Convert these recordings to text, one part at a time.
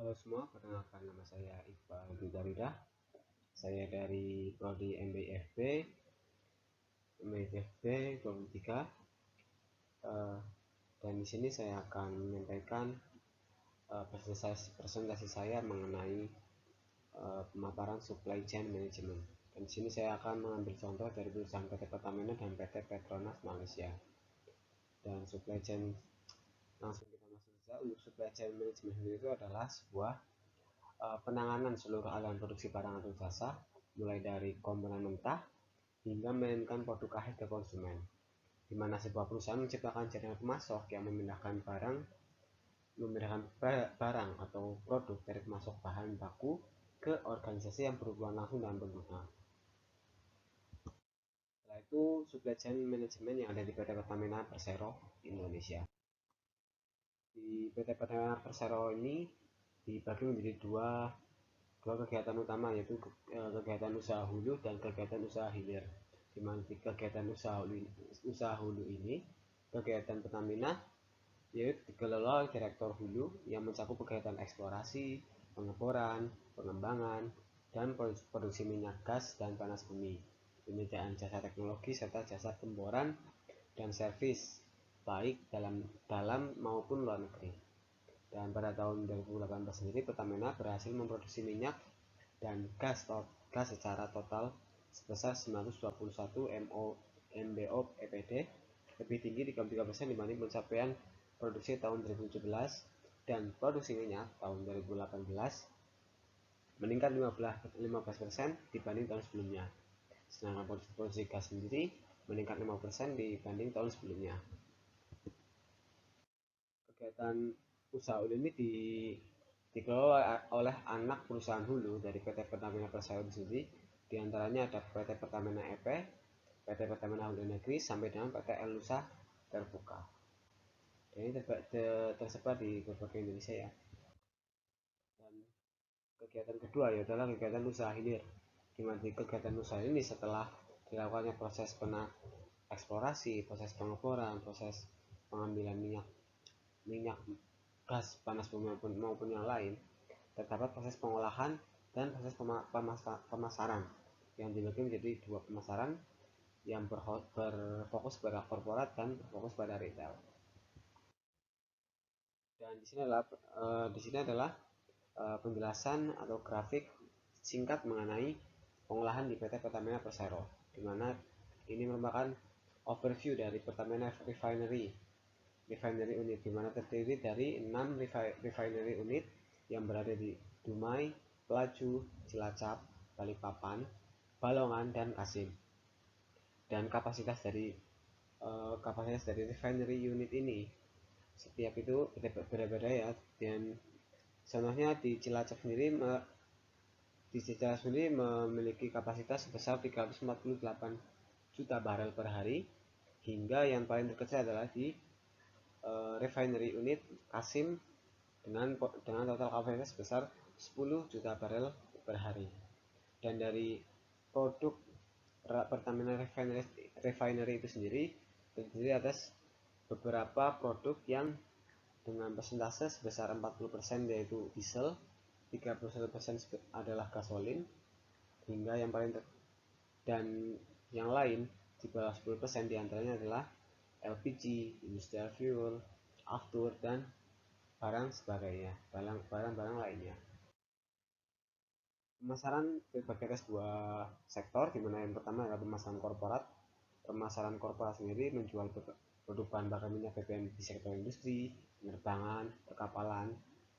Halo semua, perkenalkan nama saya Iqbal Huda. Saya dari Prodi MBFB 23. Dan di sini saya akan menyampaikan presentasi saya mengenai pemaparan supply chain management. Dan di sini saya akan mengambil contoh dari perusahaan PT Pertamina dan PT Petronas Malaysia. Dan supply chain, langsung kita masuk saja. Untuk supply chain management itu adalah sebuah penanganan seluruh aliran produksi barang atau jasa, mulai dari komponen mentah hingga mengirimkan produk akhir ke konsumen, di mana sebuah perusahaan menciptakan jaringan pemasok yang memindahkan atau produk dari pemasok bahan baku ke organisasi yang berhubungan langsung dengan pengguna. Setelah itu, supply chain management yang ada di PT Pertamina Persero Indonesia. Di PT Pertamina Persero ini dibagi menjadi dua kegiatan utama, yaitu kegiatan usaha hulu dan kegiatan usaha hilir. Di mana kegiatan usaha hulu ini, kegiatan Pertamina yaitu dikelola oleh direktur hulu yang mencakup kegiatan eksplorasi, pengeboran, pengembangan, dan produksi minyak gas dan panas bumi, penyediaan jasa teknologi serta jasa pemboran dan servis baik dalam maupun luar negeri. Dan pada tahun 2018 sendiri, Pertamina berhasil memproduksi minyak dan gas secara total sebesar 921 MBO EPD, lebih tinggi 33% dibanding pencapaian produksi tahun 2017, dan produksi minyak tahun 2018 meningkat 15% dibanding tahun sebelumnya. Sedangkan produksi gas sendiri meningkat 5% dibanding tahun sebelumnya. Kegiatan usaha hulu ini dikelola oleh anak perusahaan hulu dari PT Pertamina Persero sendiri. Di antaranya ada PT Pertamina EP, PT Pertamina Hulu Negeri, sampai dengan PT Elusa Terbuka. Dan ini tersebar di berbagai Indonesia ya. Dan kegiatan kedua adalah kegiatan usaha hilir. Di mana kegiatan usaha ini setelah dilakukannya proses eksplorasi, proses pengeboran, proses pengambilan minyak gas panas bumi maupun yang lain, terdapat proses pengolahan dan proses pemasaran yang dibagi menjadi dua pemasaran yang berfokus pada korporat dan berfokus pada retail. Dan di sini adalah penjelasan atau grafik singkat mengenai pengolahan di PT Pertamina Persero, di mana ini merupakan overview dari Pertamina Refinery Unit, di mana terdiri dari 6 refinery unit yang berada di Dumai, Pelaju, Cilacap, Balikpapan, Balongan, dan Kasim. Dan kapasitas dari refinery unit ini setiap itu berbeda ya. Dan contohnya di Cilacap sendiri memiliki kapasitas sebesar 348 juta barel per hari, hingga yang paling terkecil adalah di refinery unit Kasim dengan total kapasitas sebesar 10 juta barel per hari. Dan dari produk Pertamina Refinery itu sendiri terdiri atas beberapa produk yang dengan persentase sebesar 40% yaitu diesel, 31% adalah gasolin, hingga yang paling dan yang lain di bawah 10% diantaranya adalah LPG, industrial fuel, aftur, dan barang sebagainya, barang-barang lainnya. Pemasaran terbagi atas dua sektor, di mana yang pertama adalah pemasaran korporat. Pemasaran korporat sendiri menjual produk bahan bakar minyak BBM di sektor industri, penerbangan, perkapalan,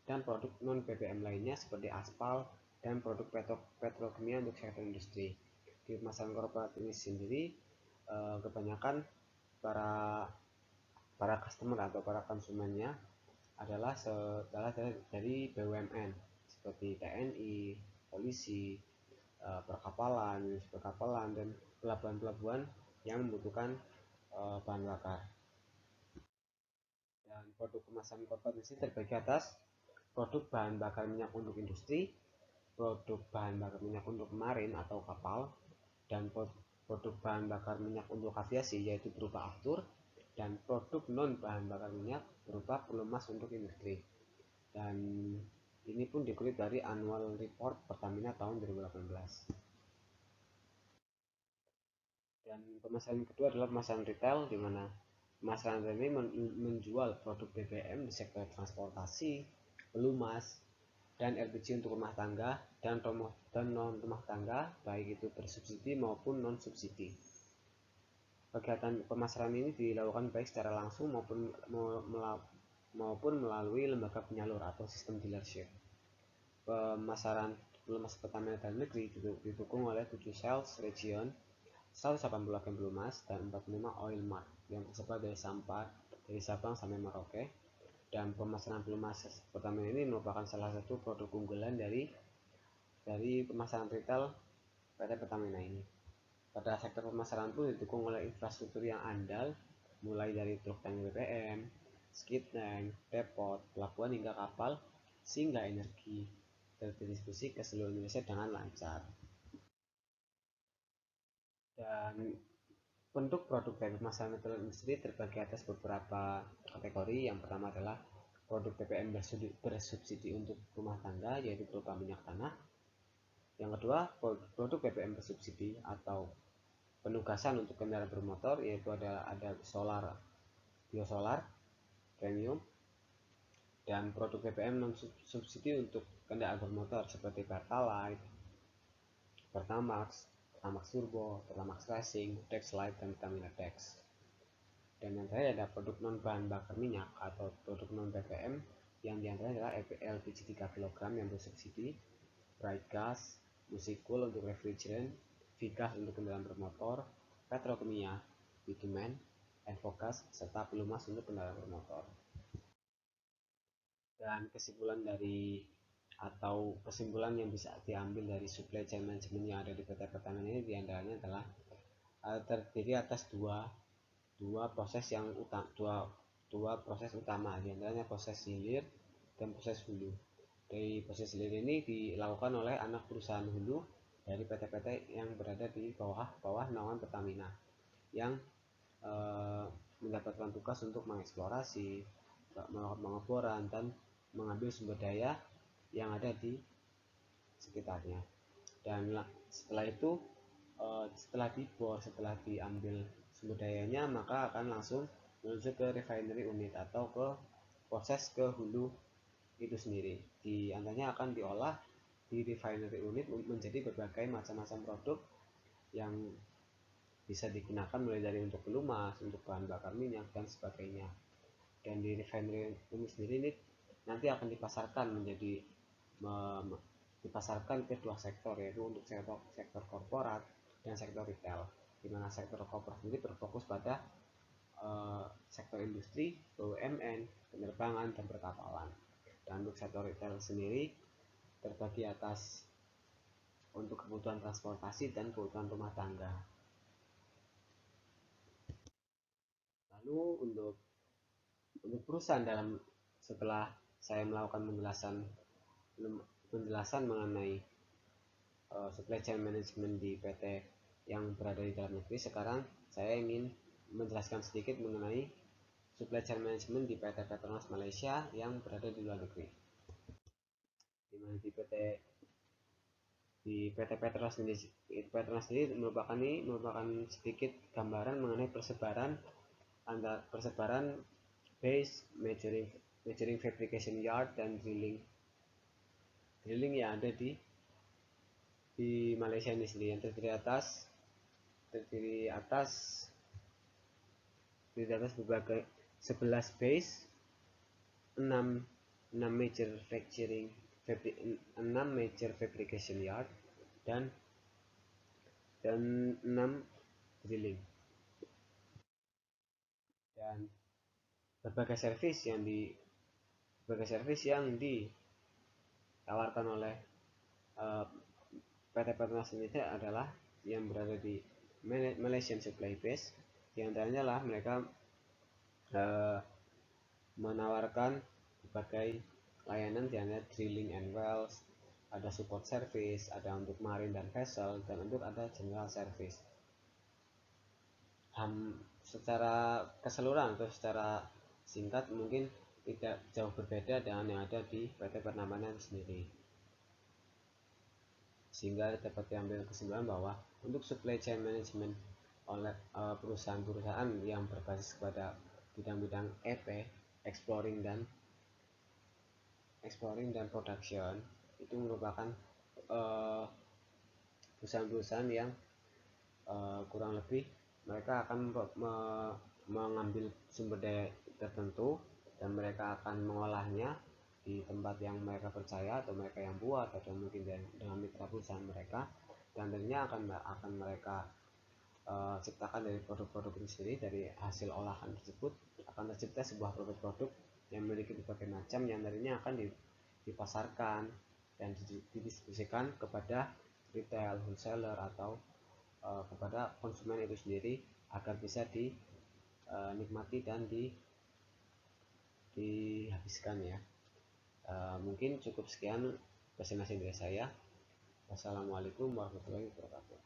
dan produk non BBM lainnya seperti aspal dan produk petrokimia untuk sektor industri. Di pemasaran korporat ini sendiri kebanyakan para customer atau para konsumennya adalah dari BUMN seperti TNI, polisi, perkapalan, dan pelabuhan-pelabuhan yang membutuhkan bahan bakar. Dan produk kemasan korporat ini terbagi atas produk bahan bakar minyak untuk industri, produk bahan bakar minyak untuk marin atau kapal, dan produk bahan bakar minyak untuk aviasi yaitu berupa aftur, dan produk non bahan bakar minyak berupa pelumas untuk industri. Dan Ini pun dikutip dari Annual Report Pertamina tahun 2018. Dan pemasaran kedua adalah pemasaran retail, di mana pemasaran retail ini menjual produk BBM di sektor transportasi, pelumas, dan LPG untuk rumah tangga dan non rumah tangga, baik itu bersubsidi maupun non subsidi. Kegiatan pemasaran ini dilakukan baik secara langsung maupun melalui lembaga penyalur atau sistem dealership. Pemasaran pelumas Pertamina dalam negeri didukung oleh 7 sales region, 180 agen pelumas, dan 45 oil mart yang tersebar dari Sabang sampai Merauke. Dan pemasaran pelumas Pertamina ini merupakan salah satu produk unggulan dari pemasaran retail PT Pertamina ini. Pada sektor pemasaran pun didukung oleh infrastruktur yang andal, mulai dari truk tank BBM, skid tank, depot, pelabuhan hingga kapal, sehingga energi terdistribusi ke seluruh Indonesia dengan lancar. Dan bentuk produk dari pemasaran retail industri terbagi atas beberapa kategori. Yang pertama adalah produk BBM bersubsidi untuk rumah tangga, yaitu berupa minyak tanah. Yang kedua, produk BBM bersubsidi atau penugasan untuk kendaraan bermotor, yaitu ada biosolar premium, dan produk BBM non subsidi untuk kendaraan bermotor seperti Pertalite, Pertamax, Pertamax Turbo, Pertamax Racing, Dex Light, dan Pertamina Dex. Dan yang terakhir ada produk non bahan bakar minyak atau produk non BBM, yang diantaranya adalah LPG 3 kg yang bersubsidi, Bright Gas, Musikul untuk refrigerant, Vigas untuk kendaraan bermotor, petrokimia, bitumen, Enfogas, serta pelumas untuk kendaraan bermotor. Dan kesimpulan yang bisa diambil dari supply chain management yang ada di PT Pertamina ini diantaranya adalah terdiri atas dua proses utama, diantaranya proses hilir dan proses hulu. Dari proses hilir ini dilakukan oleh anak perusahaan hulu dari PT-PT yang berada di bawah naungan Pertamina, yang mendapatkan tugas untuk mengeksplorasi, melakukan pengeboran, dan mengambil sumber daya yang ada di sekitarnya. Dan setelah itu, setelah diambil sumber dayanya, maka akan langsung menuju ke refinery unit atau ke proses ke hulu itu sendiri. Di antaranya akan diolah di refinery unit menjadi berbagai macam-macam produk yang bisa digunakan mulai dari untuk pelumas, untuk bahan bakar minyak, dan sebagainya. Dan di refinery unit sendiri ini nanti akan dipasarkan ke dua sektor, yaitu untuk sektor korporat dan sektor retail, di mana sektor korporat sendiri berfokus pada sektor industri, BUMN, penerbangan, dan perkapalan. Dan untuk sektor retail sendiri terbagi atas untuk kebutuhan transportasi dan kebutuhan rumah tangga. Lalu untuk perusahaan setelah saya melakukan penjelasan mengenai supply chain management di PT yang berada di dalam negeri, sekarang saya ingin menjelaskan sedikit mengenai supply chain management di PT Petronas Malaysia yang berada di luar negeri. Di mana di PT Petronas ini merupakan sedikit gambaran mengenai persebaran base, measuring fabrication yard, dan drilling yang ada di Malaysia ini sendiri, yang terdiri atas berbagai 11 base, 6 major fabrication yard, dan 6 drilling. Dan berbagai servis yang ditawarkan oleh PT Petronas Indonesia adalah yang berada di Malaysian Supply Base. Di antaranya lah mereka menawarkan berbagai layanan, diantaranya drilling and wells, ada support service, ada untuk marine dan vessel, dan untuk ada general service. Secara keseluruhan atau secara singkat, mungkin tidak jauh berbeda dengan yang ada di PT Pertamina itu sendiri, sehingga dapat diambil kesimpulan bahwa untuk supply chain management oleh perusahaan-perusahaan yang berbasis kepada bidang-bidang EP, exploring dan production, itu merupakan uh, perusahaan-perusahaan yang kurang lebih mereka akan mengambil sumber daya tertentu dan mereka akan mengolahnya di tempat yang mereka percaya atau mereka yang buat atau mungkin dengan mitra perusahaan mereka, dan tentunya akan mereka ciptakan dari produk-produk itu sendiri. Dari hasil olahan tersebut akan tercipta sebuah produk-produk yang memiliki berbagai macam yang nantinya akan dipasarkan dan didistribusikan kepada retail, wholesaler atau kepada konsumen itu sendiri agar bisa dinikmati dan dihabiskan ya. Mungkin cukup sekian presentasi dari saya. Wassalamualaikum warahmatullahi wabarakatuh.